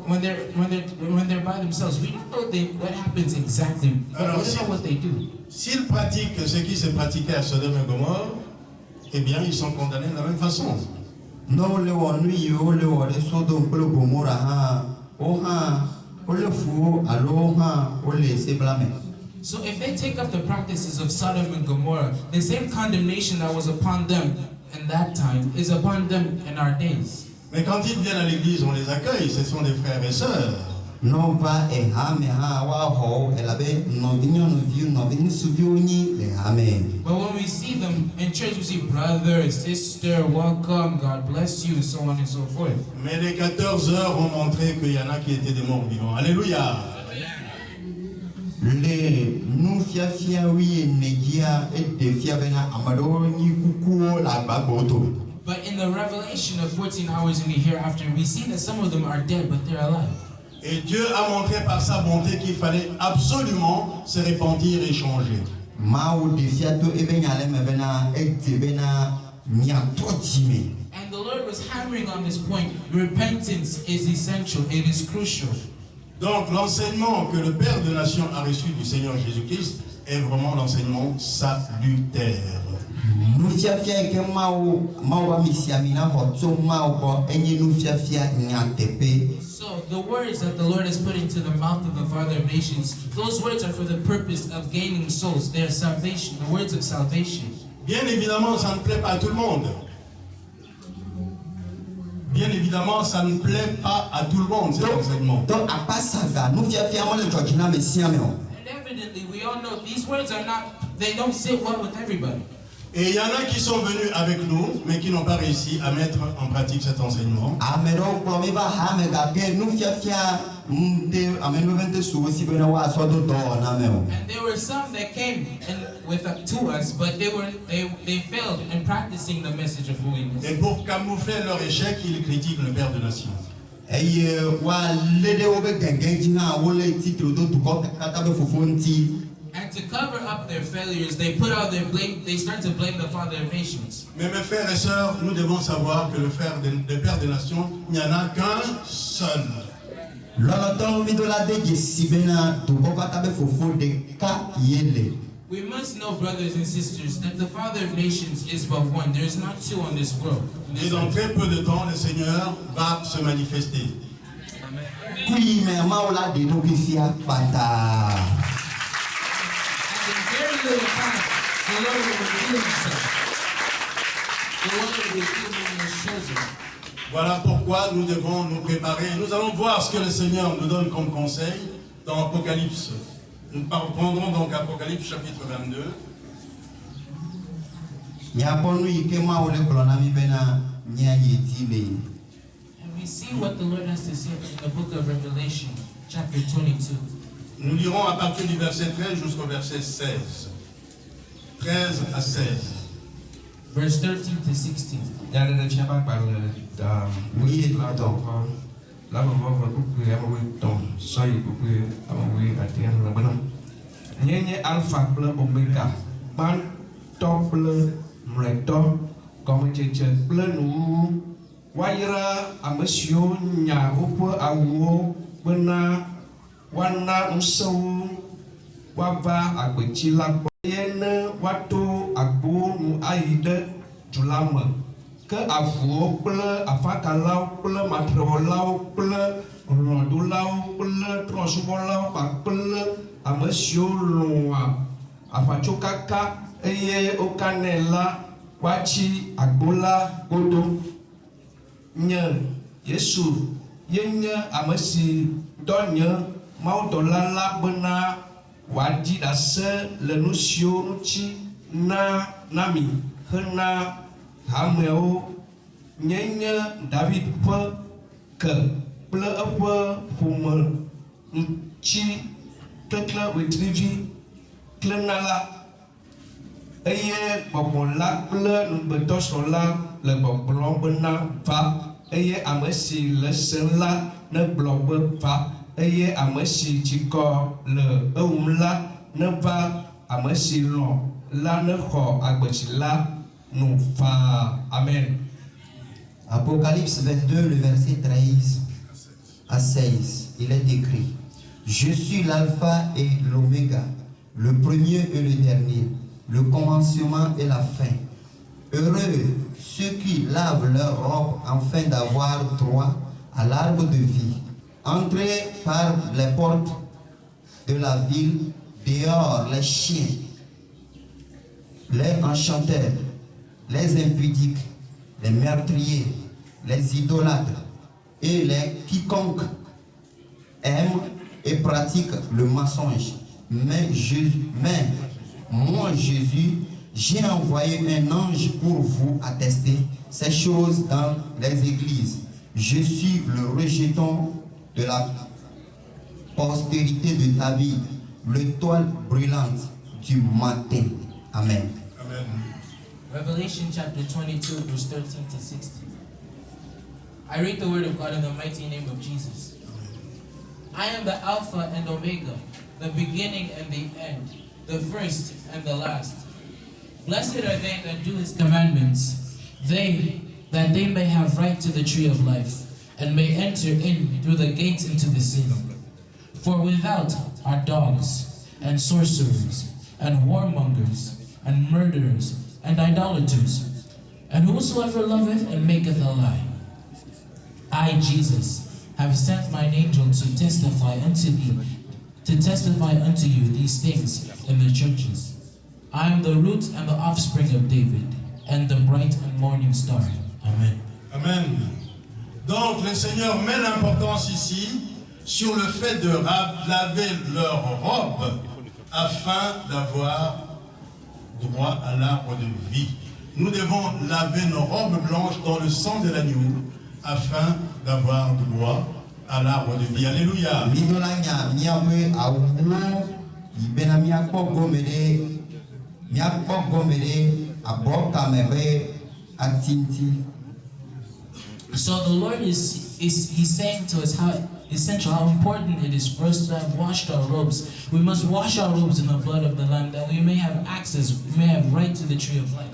[SPEAKER 1] when they're by themselves, we don't know what happens exactly. We don't know what they do.
[SPEAKER 2] S'ils pratiquent ce qui se pratiquait à Sodome et Gomorrhe, eh bien ils sont condamnés de la même façon.
[SPEAKER 3] No le wo nu yo le wo le Sodome kple Gomora hã o hã o le fu alo hã o le se blame.
[SPEAKER 1] So if they take up the practices of Sodom and Gomorrah, the same condemnation that was upon them in that time is upon them in our days.
[SPEAKER 2] Mais quand ils viennent à l'église, on les accueille, ce sont des frères et sœurs.
[SPEAKER 3] No va e ha me ha wa ho e la be no vinyo no viu no vin suviu ni le ha me.
[SPEAKER 1] But when we see them in church, we see brother, sister, welcome, God bless you, so on and so forth.
[SPEAKER 2] Mais les 14 heures ont montré qu'il y en a qui étaient des morts vivants. Alléluia.
[SPEAKER 3] Le nu fia fia wi negia e de fia bena amado ni kuku la gbagoto.
[SPEAKER 1] But in the revelation of 14 hours in the hereafter, we see that some of them are dead, but they're alive.
[SPEAKER 2] Et Dieu a montré par sa bonté qu'il fallait absolument se repentir et changer.
[SPEAKER 3] Mao de fia to e benya le me bena e te bena nya totime.
[SPEAKER 1] And the Lord was hammering on this point. Repentance is essential. It is crucial.
[SPEAKER 2] Donc l'enseignement que le Père de Nation a reçu du Seigneur Jésus-Christ est vraiment l'enseignement salutaire.
[SPEAKER 3] Nu fia fia ke mao ba misiamina ho to mao ko enyi nu fia fia nya tepe.
[SPEAKER 1] So the words that the Lord has put into the mouth of the Father of nations, those words are for the purpose of gaining souls. They are salvation, the words of salvation.
[SPEAKER 2] Bien évidemment, ça ne plaît pas à tout le monde. Bien évidemment, ça ne plaît pas à tout le monde, cet enseignement.
[SPEAKER 3] Donc a pas saga nu fia fia mo le chojina me siame o.
[SPEAKER 1] And evidently, we all know these words are not, they don't sit well with everybody.
[SPEAKER 2] Et il y en a qui sont venus avec nous, mais qui n'ont pas réussi à mettre en pratique cet enseignement.
[SPEAKER 3] Amero promi ba ha me ga ke nu fia fia de ameno vente su si bena wa so do na me o.
[SPEAKER 1] And there were some that came to us, but they failed in practicing the message of holiness.
[SPEAKER 2] Et pour camoufler leur échec, ils critiquent le Père de Nation.
[SPEAKER 3] Eye wa lede wo be genge jinga wo le titre do du ko kata be fofo nti.
[SPEAKER 1] And to cover up their failures, they put out their blame. They start to blame the Father of nations.
[SPEAKER 2] Mais mes frères et sœurs, nous devons savoir que le Père des Nations, il n'y en a qu'un seul.
[SPEAKER 3] Loloto mi do la de sibena du ko kata be fofo de ka yele.
[SPEAKER 1] We must know, brothers and sisters, that the Father of nations is but one. There is not two on this world.
[SPEAKER 2] Et dans très peu de temps, le Seigneur va se manifester.
[SPEAKER 3] Kui me maula de no kifia pata.
[SPEAKER 1] And in very little time, the Lord will reveal himself. The Lord will reveal him as chosen.
[SPEAKER 2] Voilà pourquoi nous devons nous préparer. Nous allons voir ce que le Seigneur nous donne comme conseil dans Apocalypse. Nous prendrons donc Apocalypse chapitre 22.
[SPEAKER 3] Nyaponu ike maule kolonami bena nya yetile.
[SPEAKER 1] And we see what the Lord has to say in the book of Revelation, chapter 22.
[SPEAKER 2] Nous lirons à partir du verset 13 jusqu'au verset 16. 13 à 16.
[SPEAKER 1] Verse 13 to 16.
[SPEAKER 4] La maman va couper à mon temps, soyez coupé à mon oui à terre la bonne. Nye alpha bleu omega, ban top bleu, mreto, comme cheche bleu nous. Waira a monsieur nya upo awo, bena, wana uso, wava a quechila, yene, watu, agbo, nu aide, julama. Que avuo kple afakalau kple matrewolau kple rɔdolawo kple trɔsubɔlawo kpakple ame siwo lɔ̃a aƒatsokaka eye wokanɛ la woatsi agbo la godo. Nye Yesu yenye ame si dɔ nye mawudɔla la bena wòadi ɖase le nu siwo ŋuti na mi hena hamewo nye David ƒe ke kple eƒe ƒome ŋuti keklẽ wetrivi klẽna la eye gbɔgbɔ la kple ŋugbetɔsrɔ̃ la le gbɔgblɔm bena va eye ame si le se la negblɔ be va eye ame si tsikɔ le ewum la neva ame si lɔ̃ la nexɔ agbetsi la. Amen.
[SPEAKER 3] Apocalypse 22, le verset 13 à 16, il est écrit: Je suis l'alpha et l'oméga, le premier et le dernier, le commencement et la fin. Heureux ceux qui lavent leurs robes afin d'avoir droit à l'arbre de vie. Entrez par les portes de la ville, dehors les chiens, les enchanteurs, les impudiques, les meurtriers, les idolâtres et les quiconque aime et pratique le mensonge. Mais moi, Jésus, j'ai envoyé un ange pour vous attester ces choses dans les églises. Je suis le rejeton de la postérité de David, l'étoile brûlante du matin. Amen.
[SPEAKER 2] Amen.
[SPEAKER 1] Revelation chapter 22, verse 13 to 16. I read the word of God in the mighty name of Jesus. I am the Alpha and Omega, the beginning and the end, the first and the last. Blessed are they that do his commandments, that they may have right to the tree of life, and may enter in through the gates into the city. For without are dogs, and sorcerers, and whoremongers, and murderers, and idolaters, and whosoever loveth and maketh a lie. I, Jesus, have sent mine angel to testify unto you these things in the churches. I am the root and the offspring of David, and the bright and morning star. Amen.
[SPEAKER 2] Amen. Donc le Seigneur met l'importance ici sur le fait de laver leurs robes afin d'avoir droit à l'arbre de vie. Nous devons laver nos robes blanches dans le sang de l'agneau afin d'avoir droit à l'arbre de vie. Alléluia.
[SPEAKER 1] So the Lord he's saying to us how essential, how important it is for us to have washed our robes. We must wash our robes in the blood of the Lamb, that we may have access, we may have right to the tree of life.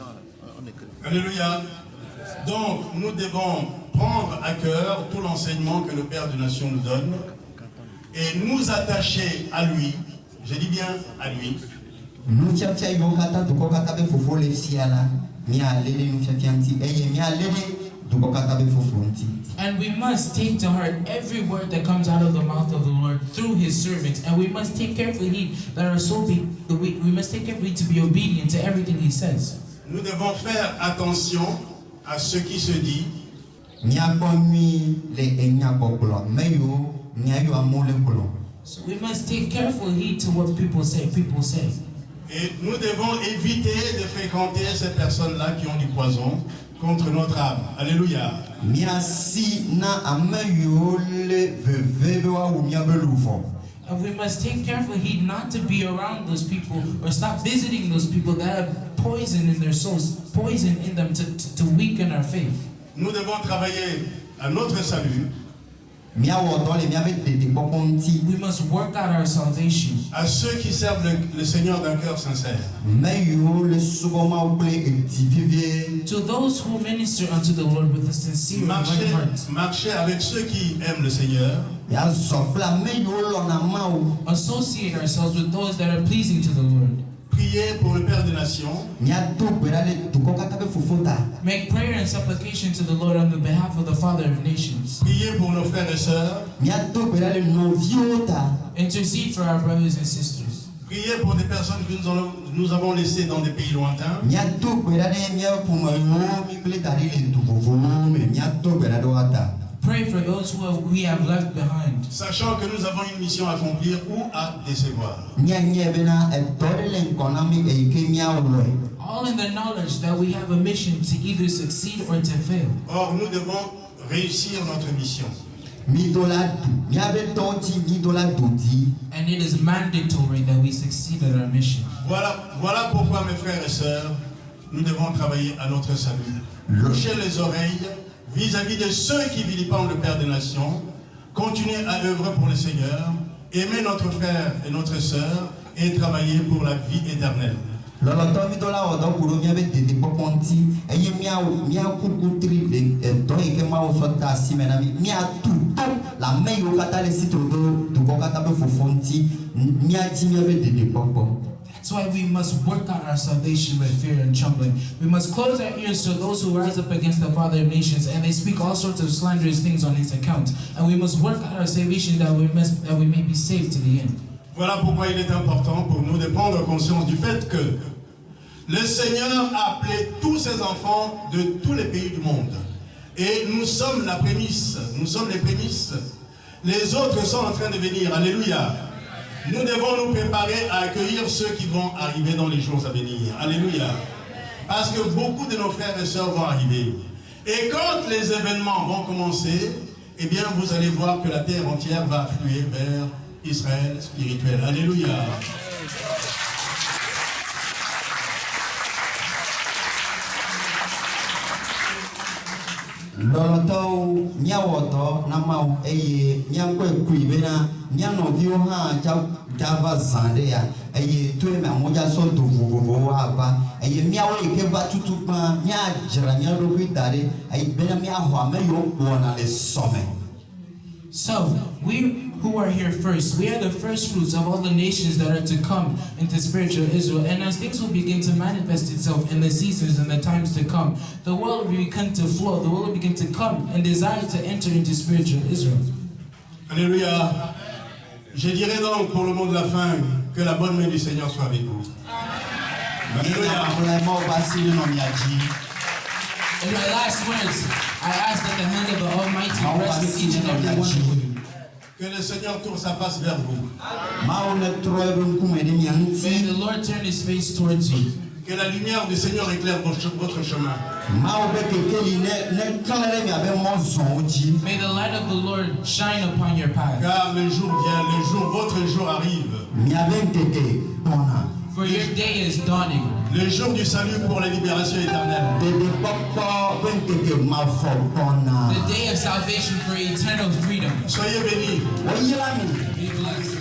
[SPEAKER 2] Alléluia. Donc nous devons prendre à cœur tout l'enseignement que le Père de Nation nous donne et nous attacher à lui. Je dis bien à lui.
[SPEAKER 1] And we must take to heart every word that comes out of the mouth of the Lord through his servants, and we must take careful heed that our soul we must take careful heed to be obedient to everything he says.
[SPEAKER 2] Nous devons faire attention à ce qui se dit.
[SPEAKER 1] So we must take careful heed to what people say.
[SPEAKER 2] Et nous devons éviter de fréquenter ces personnes-là qui ont du poison contre notre âme. Alléluia.
[SPEAKER 1] And we must take careful heed not to be around those people or stop visiting those people that have poison in their souls, poison in them to weaken our faith.
[SPEAKER 2] Nous devons travailler à notre salut.
[SPEAKER 1] We must work out our salvation.
[SPEAKER 2] À ceux qui servent le Seigneur d'un cœur sincère.
[SPEAKER 1] To those who minister unto the Lord with a sincere and right heart.
[SPEAKER 2] Marcher avec ceux qui aiment le Seigneur.
[SPEAKER 1] Associate ourselves with those that are pleasing to the Lord.
[SPEAKER 2] Prier pour le Père des Nations.
[SPEAKER 1] Make prayer and supplication to the Lord on the behalf of the Father of nations.
[SPEAKER 2] Prier pour nos frères et sœurs.
[SPEAKER 1] Intercede for our brothers and sisters.
[SPEAKER 2] Prier pour des personnes que nous avons laissées dans des pays lointains.
[SPEAKER 1] Pray for those who we have left behind.
[SPEAKER 2] Sachant que nous avons une mission à accomplir ou à décevoir.
[SPEAKER 1] All in the knowledge that we have a mission to either succeed or to fail.
[SPEAKER 2] Or, nous devons réussir notre mission.
[SPEAKER 1] And it is mandatory that we succeed at our mission.
[SPEAKER 2] Voilà pourquoi, mes frères et sœurs, nous devons travailler à notre salut. Boucher les oreilles vis-à-vis de ceux qui vilipendent le Père des Nations, continuer à œuvrer pour le Seigneur, aimer notre frère et notre sœur et travailler pour la vie éternelle.
[SPEAKER 1] That's why we must work out our salvation with fear and trembling. We must close our ears to those who rise up against the Father of nations, and they speak all sorts of slanderous things on his account. And we must work out our salvation that we may be saved to the end.
[SPEAKER 2] Voilà pourquoi il est important pour nous de prendre conscience du fait que le Seigneur a appelé tous ses enfants de tous les pays du monde. Et nous sommes la prémisse, nous sommes les prémices. Les autres sont en train de venir, alléluia. Nous devons nous préparer à accueillir ceux qui vont arriver dans les jours à venir, alléluia. Parce que beaucoup de nos frères et sœurs vont arriver. Et quand les événements vont commencer, eh bien vous allez voir que la terre entière va affluer vers Israël spirituel, alléluia.
[SPEAKER 3] Lɔlɔtɔwo miawɔdɔ na mawo eye miakɔe kui bena mianɔviwo hã dzava zã ɖe ya eye to eme amewo dza sɔ do vovovowo ava eye miawo yi ke va tutu kpã miadzra mia ɖokui da ɖe eye bena miaxɔ ame yiwo kplɔna le sɔme.
[SPEAKER 1] So, we who are here first, we are the first fruits of all the nations that are to come into spiritual Israel. And as things will begin to manifest itself in the seasons and the times to come, the world will begin to flow, the world will begin to come and desire to enter into spiritual Israel.
[SPEAKER 2] Alléluia. Je dirais donc pour le mot de la fin que la bonne main du Seigneur soit avec vous. Alléluia.
[SPEAKER 1] In my last words, I ask that the hand of the Almighty rest with each and every one of you.
[SPEAKER 2] Que le Seigneur tourne sa face vers vous.
[SPEAKER 1] May the Lord turn his face towards you.
[SPEAKER 2] Que la lumière du Seigneur éclaire votre chemin.
[SPEAKER 1] May the light of the Lord shine upon your path.
[SPEAKER 2] Car le jour vient, votre jour arrive.
[SPEAKER 1] For your day is dawning.
[SPEAKER 2] Le jour du salut pour la libération éternelle.
[SPEAKER 1] The day of salvation for eternal freedom.
[SPEAKER 2] Soyez bénis.
[SPEAKER 1] Be blessed.